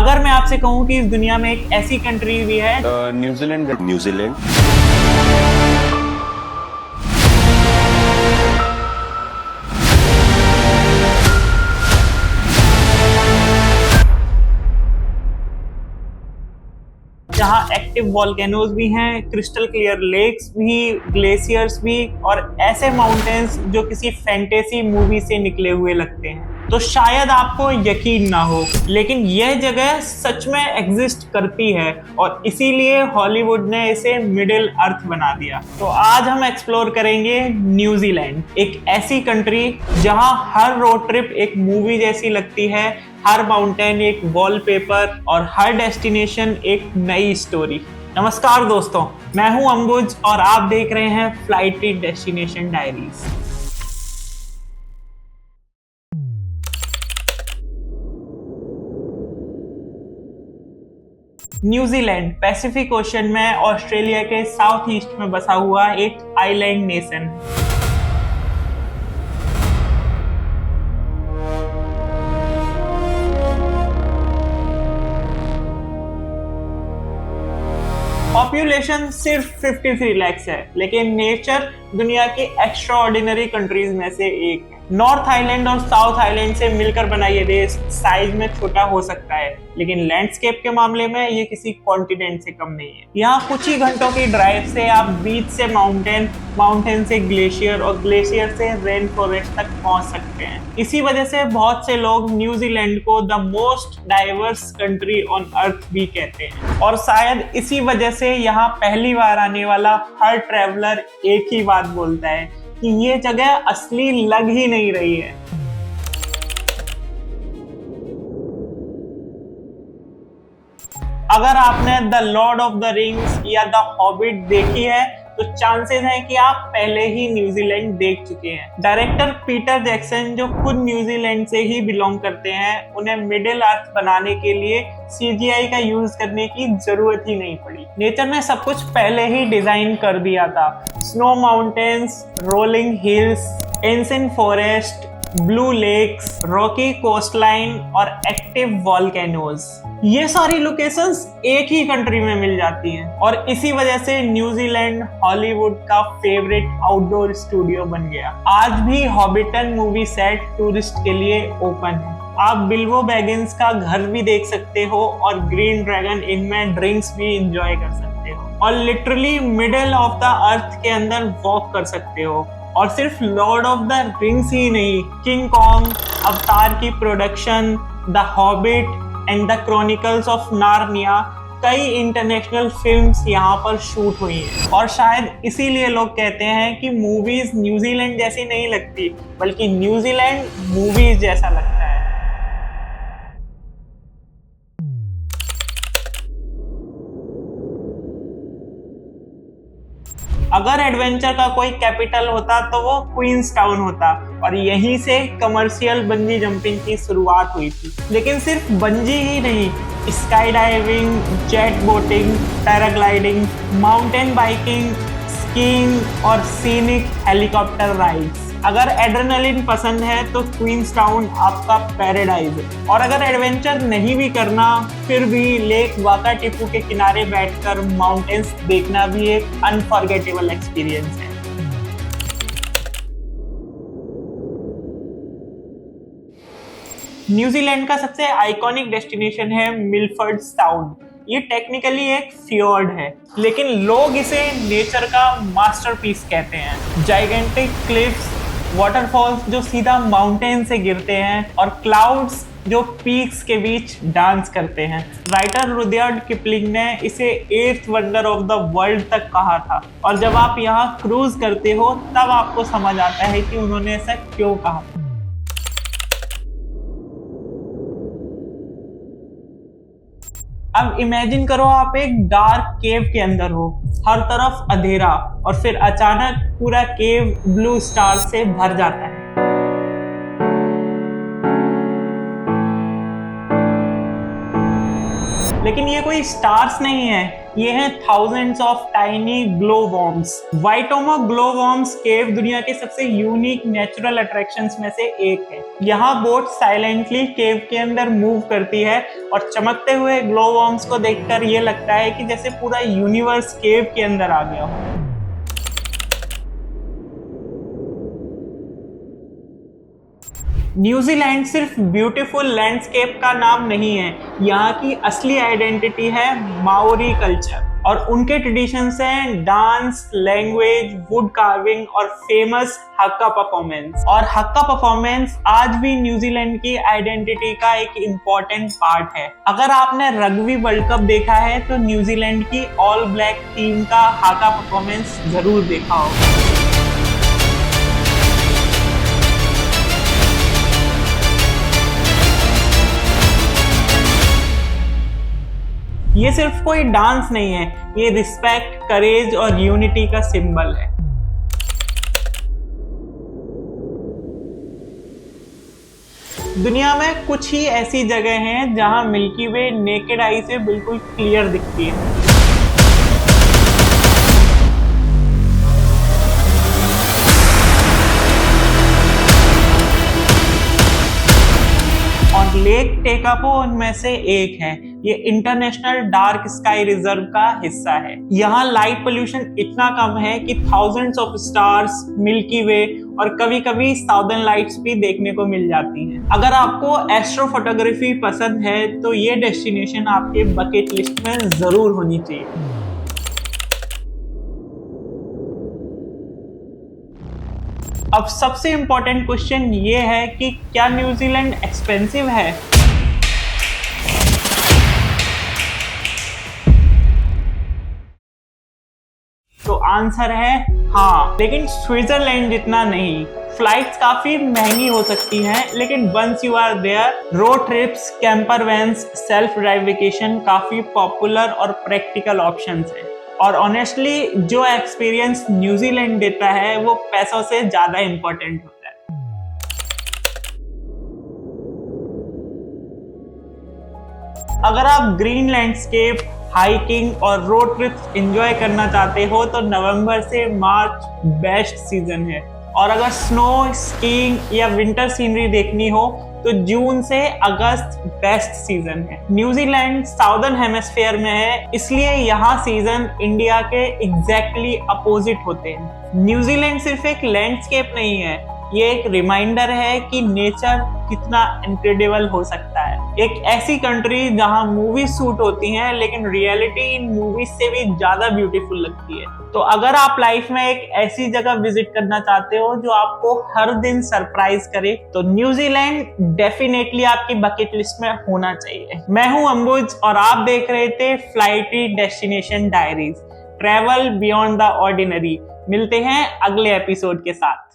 अगर मैं आपसे कहूं कि इस दुनिया में एक ऐसी कंट्री भी है न्यूजीलैंड। न्यूजीलैंड जहाँ एक्टिव वॉल्केनोज भी हैं, क्रिस्टल क्लियर लेक्स भी, ग्लेशियर्स भी, और ऐसे माउंटेन्स जो किसी फैंटेसी मूवी से निकले हुए लगते हैं। तो शायद आपको यकीन ना हो, लेकिन यह जगह सच में एग्जिस्ट करती है और इसीलिए हॉलीवुड ने इसे मिडिल अर्थ बना दिया। तो आज हम एक्सप्लोर करेंगे न्यूजीलैंड, एक ऐसी कंट्री जहां हर रोड ट्रिप एक मूवी जैसी लगती है, हर माउंटेन एक वॉलपेपर और हर डेस्टिनेशन एक नई स्टोरी। नमस्कार दोस्तों, मैं हूं अंबुज और आप देख रहे हैं flight destination diaries. New Zealand Pacific ocean में ऑस्ट्रेलिया के साउथ ईस्ट में बसा हुआ एक आइलैंड नेशन है। पॉपुलेशन सिर्फ 53 लाख है, लेकिन नेचर दुनिया की एक्स्ट्रा ऑर्डिनरी कंट्रीज में से एक है। नॉर्थ आइलैंड और साउथ आइलैंड से मिलकर बना ये देश साइज में छोटा हो सकता है, लेकिन लैंडस्केप के मामले में ये किसी कॉन्टिनेंट से कम नहीं है। यहाँ कुछ ही घंटों की ड्राइव से आप बीच से माउंटेन, माउंटेन से ग्लेशियर और ग्लेशियर से रेन फॉरेस्ट तक पहुंच सकते हैं। इसी वजह से बहुत से लोग न्यूजीलैंड को the most diverse country on earth भी कहते हैं, और शायद इसी वजह से यहाँ पहली बार आने वाला हर ट्रैवलर एक ही बात बोलता है कि ये जगह असली लग ही नहीं रही है। अगर आपने the Lord of the rings या द हॉबिट देखी है तो चांसेस हैं कि आप पहले ही न्यूजीलैंड देख चुके हैं। डायरेक्टर पीटर जैक्सन, जो खुद न्यूजीलैंड से ही बिलोंग करते हैं, उन्हें मिडिल अर्थ बनाने के लिए सीजीआई का यूज करने की जरूरत ही नहीं पड़ी। नेचर ने सब कुछ पहले ही डिजाइन कर दिया था। Snow mountains, rolling hills, ancient forest, blue lakes, rocky coastline और एक्टिव वॉल्केनोज, ये सारी लोकेशंस एक ही कंट्री में मिल जाती हैं, और इसी वजह से न्यूजीलैंड हॉलीवुड का फेवरेट आउटडोर स्टूडियो बन गया। आज भी हॉबिटन मूवी सेट टूरिस्ट के लिए ओपन है। आप बिल्बो बैगिंस का घर भी देख सकते हो और ग्रीन ड्रैगन इन में ड्रिंक्स भी एंजॉय कर सकते हो, और literally middle of the earth के अंदर वॉक कर सकते हो। और सिर्फ लॉर्ड ऑफ द रिंग्स ही नहीं, किंग कॉन्ग, अवतार की production, the hobbit and the chronicles of Narnia, कई इंटरनेशनल फिल्म्स यहाँ पर शूट हुई हैं। और शायद इसीलिए लोग कहते हैं कि मूवीज न्यूजीलैंड जैसी नहीं लगती, बल्कि न्यूजीलैंड मूवीज जैसा लगता है। अगर एडवेंचर का कोई कैपिटल होता तो वो क्वींस टाउन होता, और यहीं से कमर्शियल बंजी जंपिंग की शुरुआत हुई थी। लेकिन सिर्फ बंजी ही नहीं, sky diving, jet boating, paragliding, mountain biking, skiing और सीनिक हेलीकॉप्टर राइड्स। अगर एड्रेनलिन पसंद है तो क्वींस टाउन आपका पैराडाइज है। और अगर एडवेंचर नहीं भी करना, फिर भी लेक वाकाटिपू के किनारे बैठकर माउंटेन्स देखना भी एक अनफॉरगेटेबल एक्सपीरियंस है। न्यूजीलैंड का सबसे आइकॉनिक डेस्टिनेशन है मिलफर्ड साउंड। ये टेक्निकली एक फ्योर्ड है, लेकिन लोग इसे नेचर का मास्टरपीस कहते हैं। जाइगेंटिक क्लिफ्स, वाटरफॉल्स जो सीधा माउंटेन से गिरते हैं, और क्लाउड्स जो पीक्स के बीच डांस करते हैं। राइटर रुडयार्ड किपलिंग ने इसे 8th wonder of the world तक कहा था, और जब आप यहाँ क्रूज करते हो तब आपको समझ आता है कि उन्होंने ऐसा क्यों कहा। अब इमेजिन करो आप एक डार्क केव के अंदर हो, हर तरफ अंधेरा, और फिर अचानक पूरा केव ब्लू स्टार से भर जाता है। लेकिन ये कोई स्टार्स नहीं है, ये हैं thousands of tiny glow worms. Waitomo glow worms cave दुनिया के सबसे यूनिक नेचुरल अट्रैक्शंस में से एक है। यहाँ बोट साइलेंटली केव के अंदर मूव करती है और चमकते हुए ग्लो वॉर्म्स को देखकर ये लगता है कि जैसे पूरा यूनिवर्स केव के अंदर आ गया हो। न्यूजीलैंड सिर्फ ब्यूटीफुल लैंडस्केप का नाम नहीं है, यहाँ की असली आइडेंटिटी है माओरी कल्चर और उनके ट्रेडिशंस हैं डांस, लैंग्वेज, वुड कार्विंग और फेमस हक्का परफॉर्मेंस। और हक्का परफॉर्मेंस आज भी न्यूजीलैंड की आइडेंटिटी का एक इम्पोर्टेंट पार्ट है। अगर आपने रग्बी वर्ल्ड कप देखा है तो न्यूजीलैंड की ऑल ब्लैक टीम का हक्का परफॉर्मेंस जरूर देखा होगा। ये सिर्फ कोई डांस नहीं है, ये रिस्पेक्ट, करेज और यूनिटी का सिंबल है। दुनिया में कुछ ही ऐसी जगह हैं जहां मिल्की वे नेकेड आई से बिल्कुल क्लियर दिखती है। और लेक टेकापो उनमें से एक है। ये इंटरनेशनल डार्क स्काई रिजर्व का हिस्सा है। यहाँ लाइट पोल्यूशन इतना कम है कि थाउजेंड्स ऑफ स्टार्स, मिल्की वे और कभी कभी साउदर्न लाइट्स भी देखने को मिल जाती हैं। अगर आपको एस्ट्रोफोटोग्राफी पसंद है तो ये डेस्टिनेशन आपके बकेट लिस्ट में जरूर होनी चाहिए। अब सबसे इंपॉर्टेंट क्वेश्चन ये है कि क्या न्यूजीलैंड एक्सपेंसिव है? तो आंसर है हाँ, लेकिन स्विट्जरलैंड जितना नहीं। फ्लाइट्स काफी महंगी हो सकती हैं, लेकिन once you are there, road trips, camper vans, self drive vacation काफी पॉपुलर और प्रैक्टिकल ऑप्शंस हैं। और ऑनेस्टली जो एक्सपीरियंस न्यूजीलैंड देता है वो पैसों से ज्यादा इंपॉर्टेंट होता है। अगर आप ग्रीन लैंडस्केप, हाइकिंग और रोड ट्रिप्स एंजॉय करना चाहते हो तो नवंबर से मार्च बेस्ट सीजन है। और अगर स्नो, स्कीइंग या विंटर सीनरी देखनी हो तो जून से अगस्त बेस्ट सीजन है। न्यूजीलैंड साउदर्न हेमिस्फीयर में है, इसलिए यहाँ सीजन इंडिया के एग्जैक्टली अपोजिट होते हैं। न्यूजीलैंड सिर्फ एक लैंडस्केप नहीं है, ये एक रिमाइंडर है कि नेचर कितना इनक्रेडिबल हो सकता है। एक ऐसी कंट्री जहां मूवीज शूट होती हैं लेकिन रियलिटी इन मूवीज से भी ज्यादा ब्यूटीफुल लगती है। तो अगर आप लाइफ में एक ऐसी जगह विजिट करना चाहते हो जो आपको हर दिन सरप्राइज करे तो न्यूजीलैंड डेफिनेटली आपकी बकेट लिस्ट में होना चाहिए। मैं हूं अंबुज और आप देख रहे थे Flighty destination diaries, travel beyond the ordinary. मिलते हैं अगले एपिसोड के साथ।